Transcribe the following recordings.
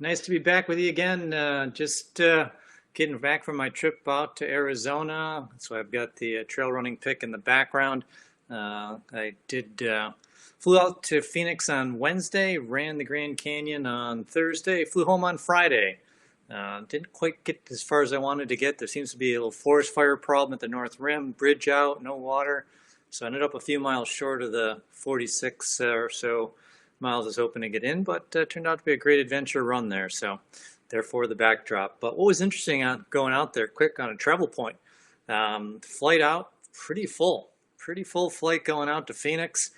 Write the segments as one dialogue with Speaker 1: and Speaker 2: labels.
Speaker 1: Nice to be back with you again. Just getting back from my trip out to Arizona. So I've got the trail running pic in the background. I flew out to Phoenix on Wednesday, ran the Grand Canyon on Thursday, flew home on Friday. Didn't quite get as far as I wanted to get. There seems to be a little forest fire problem at the North Rim, bridge out, no water. So I ended up a few miles short of the 46 or so miles is hoping to get in, but turned out to be a great adventure run there. So therefore the backdrop. But what was interesting on going out there quick on a travel point, flight out pretty full flight going out to Phoenix.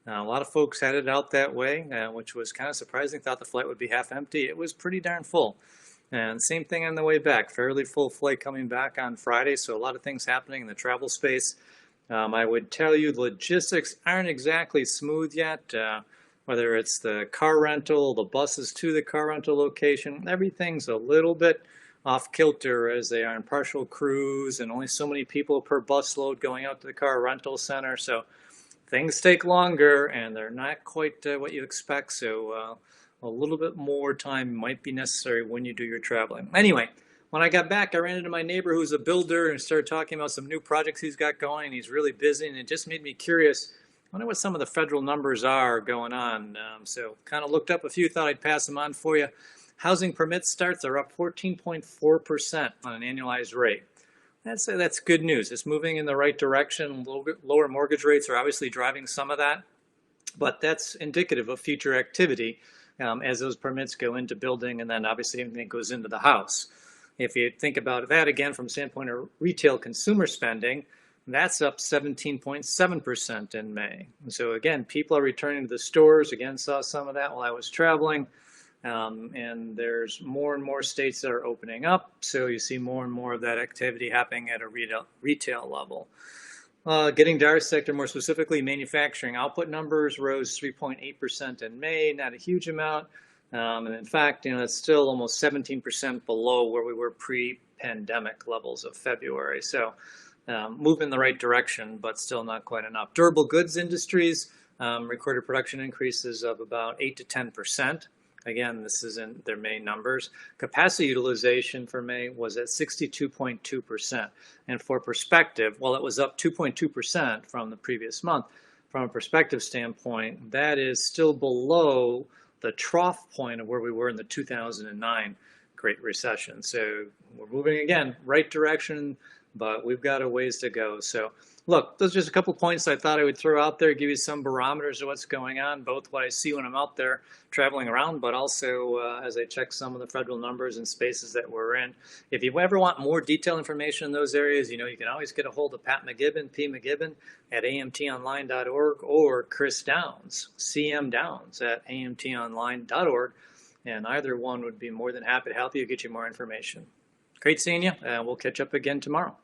Speaker 1: A lot of folks headed out that way, which was kind of surprising. Thought the flight would be half empty. It was pretty darn full. And same thing on the way back, fairly full flight coming back on Friday. So a lot of things happening in the travel space. I would tell you the logistics aren't exactly smooth yet. Whether it's the car rental, the buses to the car rental location, everything's a little bit off kilter as they are in partial crews and only so many people per bus load going out to the car rental center. So things take longer and they're not quite what you expect. So a little bit more time might be necessary when you do your traveling. Anyway, when I got back, I ran into my neighbor who's a builder and started talking about some new projects he's got going. He's really busy and it just made me curious. I wonder what some of the federal numbers are going on. So kind of looked up a few, thought I'd pass them on for you. Housing permit starts are up 14.4% on an annualized rate. That's good news. It's moving in the right direction. A little bit lower mortgage rates are obviously driving some of that, but that's indicative of future activity as those permits go into building and then obviously everything goes into the house. If you think about that again from the standpoint of retail consumer spending, that's up 17.7% in May. So again, people are returning to the stores. Again, saw some of that while I was traveling. And there's more and more states that are opening up. So you see more and more of that activity happening at a retail level. Getting to our sector, more specifically, manufacturing output numbers rose 3.8% in May, not a huge amount. And in fact, it's still almost 17% below where we were pre-pandemic levels of February. So move in the right direction, but still not quite enough. Durable goods industries recorded production increases of about 8 to 10%. Again, this is in their May numbers. Capacity utilization for May was at 62.2%. And for perspective, while it was up 2.2% from the previous month, from a perspective standpoint, that is still below the trough point of where we were in the 2009 Great Recession. So we're moving again, right direction, but we've got a ways to go. So look, those are just a couple points I thought I would throw out there, give you some barometers of what's going on, both what I see when I'm out there traveling around, but also as I check some of the federal numbers and spaces that we're in. If you ever want more detailed information in those areas, you can always get a hold of Pat McGibbon, P. McGibbon at amtonline.org or Chris Downs, CM Downs at amtonline.org. And either one would be more than happy to help you get you more information. Great seeing you. We'll catch up again tomorrow.